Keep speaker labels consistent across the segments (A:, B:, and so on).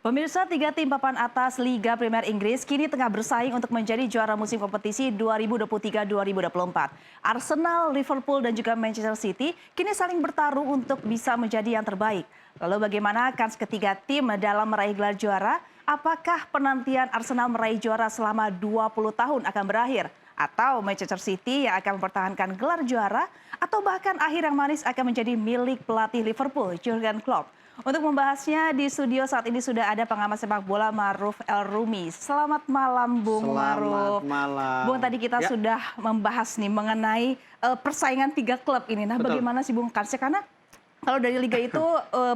A: Pemirsa, tiga tim papan atas Liga Premier Inggris kini tengah bersaing untuk menjadi juara musim kompetisi 2023-2024. Arsenal, Liverpool, dan juga Manchester City kini saling bertarung untuk bisa menjadi yang terbaik. Lalu bagaimana kans ketiga tim dalam meraih gelar juara? Apakah penantian Arsenal meraih juara selama 20 tahun akan berakhir? Atau Manchester City yang akan mempertahankan gelar juara? Atau bahkan akhir yang manis akan menjadi milik pelatih Liverpool, Jurgen Klopp? Untuk membahasnya di studio saat ini sudah ada pengamat sepak bola Maruf El Rumi. Selamat malam Bung Maruf.
B: Selamat malam.
A: Bung, tadi kita sudah membahas nih mengenai persaingan tiga klub ini. Nah,
B: Betul.
A: bagaimana sih Bung kansnya? Karena kalau dari Liga itu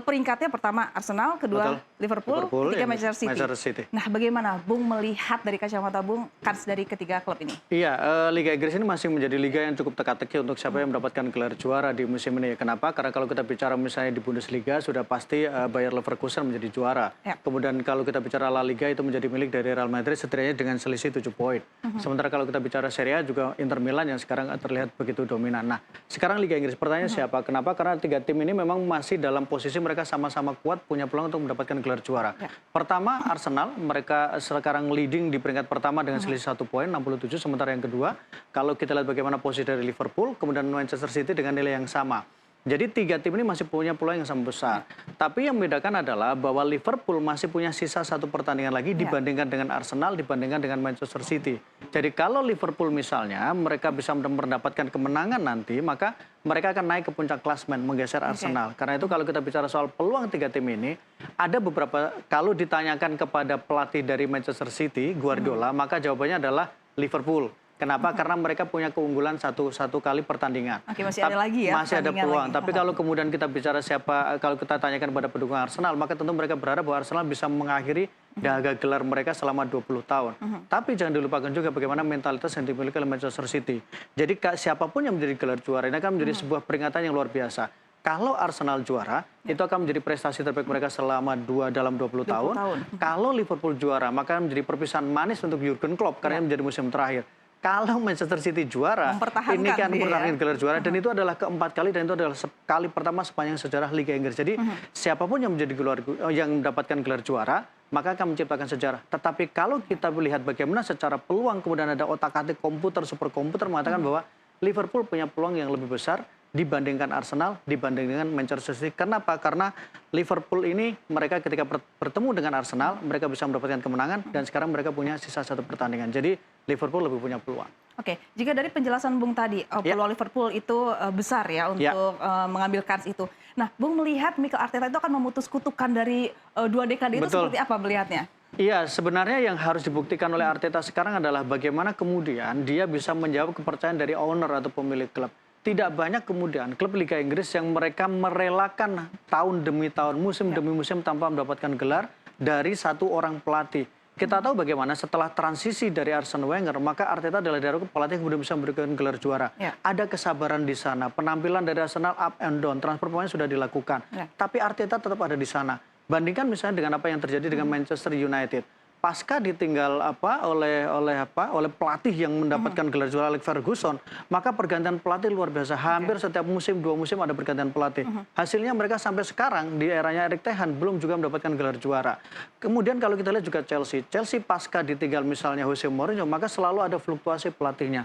A: peringkatnya pertama Arsenal, kedua Liverpool, ketiga Manchester City. Nah, bagaimana Bung melihat dari kacamata Bung kans dari ketiga klub ini?
B: Iya, Liga Inggris ini masih menjadi liga yang cukup teka-teki untuk siapa yang mendapatkan gelar juara di musim ini. Kenapa? Karena kalau kita bicara misalnya di Bundesliga sudah pasti Bayer Leverkusen menjadi juara.
A: Ya.
B: Kemudian kalau kita bicara La Liga itu menjadi milik dari Real Madrid setidaknya dengan selisih 7 poin. Sementara kalau kita bicara Serie A juga Inter Milan yang sekarang terlihat begitu dominan. Nah, sekarang Liga Inggris pertanyaan siapa? Kenapa? Karena tiga tim ini memang masih dalam posisi mereka sama-sama kuat punya peluang untuk mendapatkan gelar juara.
A: Ya.
B: Pertama Arsenal, mereka sekarang leading di peringkat pertama dengan selisih 1 poin 67. Sementara yang kedua, kalau kita lihat bagaimana posisi dari Liverpool, kemudian Manchester City dengan nilai yang sama. Jadi tiga tim ini masih punya peluang yang sama besar. Tapi yang membedakan adalah bahwa Liverpool masih punya sisa satu pertandingan lagi dibandingkan dengan Arsenal, dibandingkan dengan Manchester City. Jadi kalau Liverpool misalnya mereka bisa mendapatkan kemenangan nanti, maka mereka akan naik ke puncak klasmen, menggeser Arsenal. Karena itu kalau kita bicara soal peluang tiga tim ini, ada beberapa, kalau ditanyakan kepada pelatih dari Manchester City, Guardiola, maka jawabannya adalah Liverpool. Kenapa? Karena mereka punya keunggulan satu kali pertandingan.
A: Oke, masih ada lagi ya?
B: Masih ada peluang. Tapi kalau kemudian kita bicara siapa, kalau kita tanyakan pada pendukung Arsenal, maka tentu mereka berharap bahwa Arsenal bisa mengakhiri dahaga gelar mereka selama 20 tahun. Tapi jangan dilupakan juga bagaimana mentalitas yang dimiliki oleh Manchester City. Jadi siapapun yang menjadi gelar juara ini akan menjadi sebuah peringatan yang luar biasa. Kalau Arsenal juara, itu akan menjadi prestasi terbaik mereka selama dalam 20 tahun. Kalau Liverpool juara, maka akan menjadi perpisahan manis untuk Jurgen Klopp karena menjadi musim terakhir. Kalau Manchester City juara, ini kan mempertahankan gelar juara dan itu adalah keempat kali dan itu adalah kali pertama sepanjang sejarah Liga Inggris. Jadi siapapun yang mendapatkan gelar juara, maka akan menciptakan sejarah. Tetapi kalau kita melihat bagaimana secara peluang kemudian ada otak-atik komputer, superkomputer mengatakan bahwa Liverpool punya peluang yang lebih besar dibandingkan Arsenal, dibandingkan Manchester City. Kenapa? Karena Liverpool ini mereka ketika bertemu dengan Arsenal, mereka bisa mendapatkan kemenangan dan sekarang mereka punya sisa satu pertandingan. Jadi Liverpool lebih punya peluang.
A: Oke, jika dari penjelasan Bung tadi, peluang Liverpool itu besar ya untuk mengambil kans itu. Nah, Bung melihat Mikel Arteta itu akan memutus kutukan dari 2 dekade itu seperti apa melihatnya?
B: Iya, sebenarnya yang harus dibuktikan oleh Arteta sekarang adalah bagaimana kemudian dia bisa menjawab kepercayaan dari owner atau pemilik klub. Tidak banyak kemudian klub Liga Inggris yang mereka merelakan tahun demi tahun, musim demi musim tanpa mendapatkan gelar dari satu orang pelatih. Kita tahu bagaimana setelah transisi dari Arsene Wenger, maka Arteta adalah dari pelatih yang kemudian bisa memberikan gelar juara. Ada kesabaran di sana, penampilan dari Arsenal up and down, transfer pemain sudah dilakukan. Tapi Arteta tetap ada di sana. Bandingkan misalnya dengan apa yang terjadi dengan Manchester United. Pasca ditinggal oleh pelatih yang mendapatkan gelar juara Alex Ferguson, maka pergantian pelatih luar biasa. Hampir setiap musim, 2 musim ada pergantian pelatih. Hasilnya mereka sampai sekarang di eranya Erik ten Hag belum juga mendapatkan gelar juara. Kemudian kalau kita lihat juga Chelsea pasca ditinggal misalnya Jose Mourinho, maka selalu ada fluktuasi pelatihnya.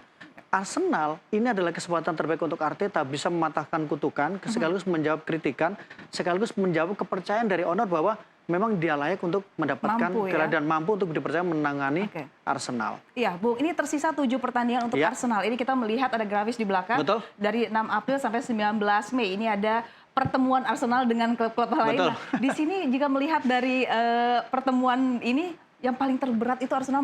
B: Arsenal ini adalah kesempatan terbaik untuk Arteta bisa mematahkan kutukan, sekaligus menjawab kritikan, sekaligus menjawab kepercayaan dari owner bahwa memang dia layak untuk mendapatkan gelar dan mampu untuk dipercaya menangani Arsenal.
A: Iya, Bung, ini tersisa 7 pertandingan untuk Arsenal. Ini kita melihat ada grafis di belakang. Dari 6 April sampai 19 Mei. Ini ada pertemuan Arsenal dengan klub-klub lain. Nah, di sini jika melihat dari pertemuan ini, yang paling terberat itu Arsenal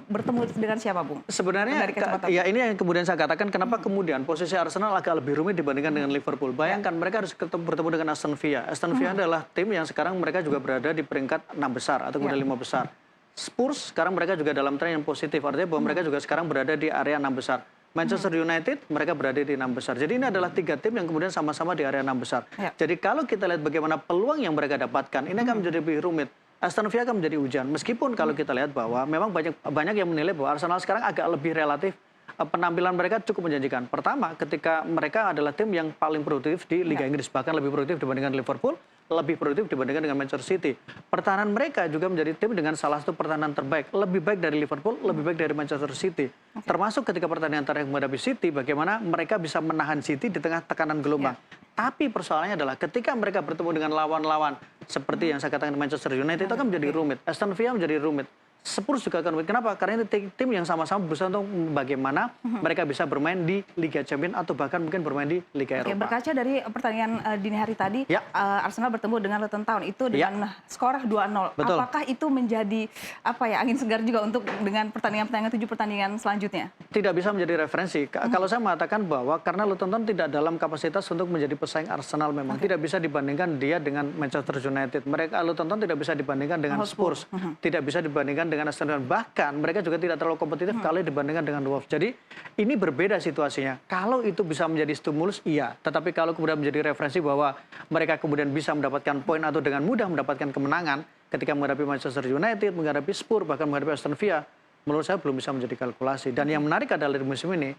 A: bertemu dengan siapa, Bung?
B: Sebenarnya, ya ini yang kemudian saya katakan kenapa kemudian posisi Arsenal agak lebih rumit dibandingkan dengan Liverpool. Bayangkan mereka harus bertemu dengan Aston Villa. Aston Villa adalah tim yang sekarang mereka juga berada di peringkat 6 besar atau kemudian 5 besar. Spurs sekarang mereka juga dalam tren yang positif, artinya bahwa mereka juga sekarang berada di area 6 besar. Manchester United mereka berada di 6 besar. Jadi ini adalah 3 tim yang kemudian sama-sama di area 6 besar. Jadi kalau kita lihat bagaimana peluang yang mereka dapatkan, ini akan menjadi lebih rumit. Aston Villa akan menjadi ujian. Meskipun kalau kita lihat bahwa memang banyak yang menilai bahwa Arsenal sekarang agak lebih relatif penampilan mereka cukup menjanjikan. Pertama, ketika mereka adalah tim yang paling produktif di Liga Inggris, bahkan lebih produktif dibandingkan Liverpool. lebih produktif dibandingkan dengan Manchester City. Pertahanan mereka juga menjadi tim dengan salah satu pertahanan terbaik, lebih baik dari Liverpool, lebih baik dari Manchester City. Termasuk ketika pertandingan terakhir menghadapi City, bagaimana mereka bisa menahan City di tengah tekanan gelombang. Tapi persoalannya adalah ketika mereka bertemu dengan lawan-lawan seperti yang saya katakan Manchester United itu akan menjadi rumit, Aston Villa menjadi rumit. Spurs juga akan rumit. Kenapa? Karena ini tim yang sama-sama berusaha untuk bagaimana mereka bisa bermain di Liga Champions atau bahkan mungkin bermain di Liga Eropa.
A: Berkaca dari pertandingan dini hari tadi, Arsenal bertemu dengan Luton Town itu dengan skor 2-0.
B: Betul.
A: Apakah itu menjadi angin segar juga untuk dengan pertandingan 7 pertandingan selanjutnya?
B: Tidak bisa menjadi referensi. Kalau saya mengatakan bahwa karena Luton Town tidak dalam kapasitas untuk menjadi pesaing Arsenal memang tidak bisa dibandingkan dia dengan Manchester United. Luton Town tidak bisa dibandingkan dengan Spurs, tidak bisa dibandingkan dengan Aston Villa. Bahkan mereka juga tidak terlalu kompetitif kalau dibandingkan dengan Wolves. Jadi ini berbeda situasinya. Kalau itu bisa menjadi stimulus, iya. Tetapi kalau kemudian menjadi referensi bahwa mereka kemudian bisa mendapatkan poin atau dengan mudah mendapatkan kemenangan ketika menghadapi Manchester United, menghadapi Spurs, bahkan menghadapi Aston Villa, menurut saya belum bisa menjadi kalkulasi. Dan yang menarik adalah di musim ini,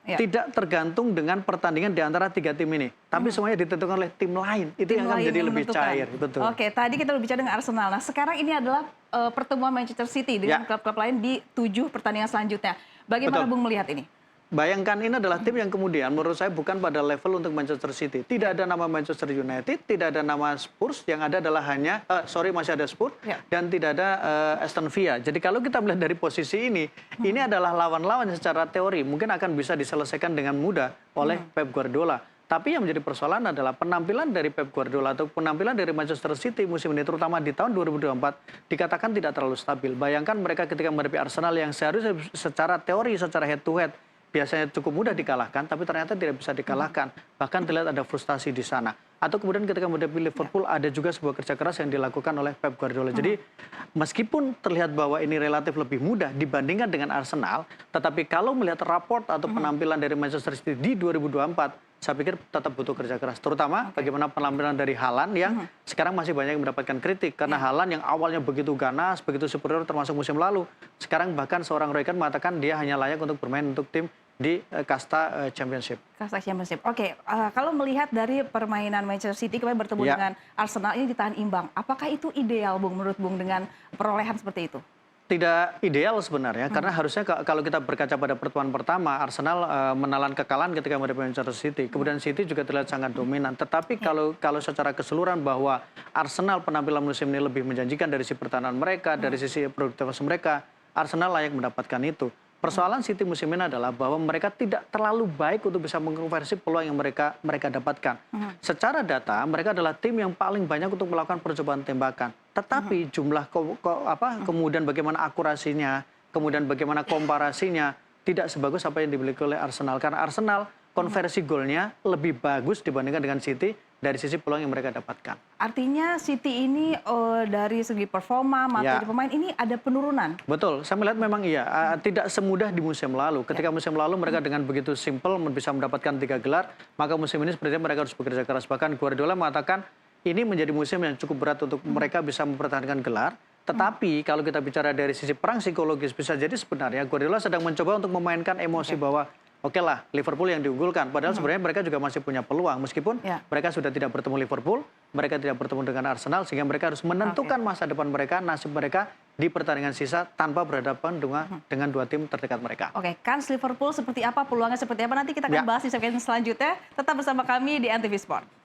B: tidak tergantung dengan pertandingan di antara 3 tim ini. Tapi semuanya ditentukan oleh tim lain. Itu yang akan menjadi lebih cair. Betul.
A: Oke, tadi kita berbicara dengan Arsenal. Nah, sekarang ini adalah pertemuan Manchester City dengan klub-klub lain di 7 pertandingan selanjutnya. Bagaimana Bung melihat ini?
B: Bayangkan ini adalah tim yang kemudian menurut saya bukan pada level untuk Manchester City. Tidak ada nama Manchester United, tidak ada nama Spurs, yang ada adalah hanya, masih ada Spurs, dan tidak ada Aston Villa. Jadi kalau kita melihat dari posisi ini adalah lawan-lawan yang secara teori mungkin akan bisa diselesaikan dengan mudah oleh Pep Guardiola. Tapi yang menjadi persoalan adalah penampilan dari Pep Guardiola atau penampilan dari Manchester City musim ini, terutama di tahun 2024, dikatakan tidak terlalu stabil. Bayangkan mereka ketika menghadapi Arsenal yang seharusnya secara teori, secara head to head, biasanya cukup mudah dikalahkan, tapi ternyata tidak bisa dikalahkan. Bahkan terlihat ada frustasi di sana. Atau kemudian ketika menghadapi Liverpool, ada juga sebuah kerja keras yang dilakukan oleh Pep Guardiola. Jadi meskipun terlihat bahwa ini relatif lebih mudah dibandingkan dengan Arsenal, tetapi kalau melihat raport atau penampilan dari Manchester City di 2024, saya pikir tetap butuh kerja keras. Terutama bagaimana penampilan dari Haaland yang sekarang masih banyak yang mendapatkan kritik. Karena Haaland yang awalnya begitu ganas, begitu superior termasuk musim lalu. Sekarang bahkan seorang Roy Keane mengatakan dia hanya layak untuk bermain untuk tim di kasta Championship.
A: Kasta Championship. Oke, kalau melihat dari permainan Manchester City kemarin bertemu dengan Arsenal ini ditahan imbang. Apakah itu ideal, Bung, menurut Bung dengan perolehan seperti itu?
B: Tidak ideal sebenarnya, karena harusnya kalau kita berkaca pada pertemuan pertama, Arsenal menelan kekalahan ketika menghadapi Manchester City. Kemudian City juga terlihat sangat dominan. Tetapi kalau secara keseluruhan bahwa Arsenal penampilan musim ini lebih menjanjikan dari sisi pertahanan mereka, dari sisi produktivitas mereka, Arsenal layak mendapatkan itu. Persoalan City musim ini adalah bahwa mereka tidak terlalu baik untuk bisa mengkonversi peluang yang mereka dapatkan. Secara data, mereka adalah tim yang paling banyak untuk melakukan percobaan tembakan. Tetapi jumlah kemudian bagaimana akurasinya, kemudian bagaimana komparasinya tidak sebagus apa yang dimiliki oleh Arsenal. Karena Arsenal konversi golnya lebih bagus dibandingkan dengan City dari sisi peluang yang mereka dapatkan.
A: Artinya City ini dari segi performa, materi pemain ini ada penurunan.
B: Betul, saya melihat memang iya. Tidak semudah di musim lalu. Ketika musim lalu mereka dengan begitu simpel bisa mendapatkan 3 gelar, maka musim ini sepertinya mereka harus bekerja keras. Bahkan Guardiola mengatakan ini menjadi musim yang cukup berat untuk mereka bisa mempertahankan gelar. Tetapi kalau kita bicara dari sisi perang psikologis, bisa jadi sebenarnya Guardiola sedang mencoba untuk memainkan emosi bahwa oke lah, Liverpool yang diunggulkan. Padahal sebenarnya mereka juga masih punya peluang. Meskipun mereka sudah tidak bertemu Liverpool, mereka tidak bertemu dengan Arsenal, sehingga mereka harus menentukan masa depan mereka, nasib mereka di pertandingan sisa tanpa berhadapan dengan 2 tim terdekat mereka.
A: Oke, kans Liverpool seperti apa, peluangnya seperti apa, nanti kita akan bahas di segmen selanjutnya. Tetap bersama kami di NTV Sport.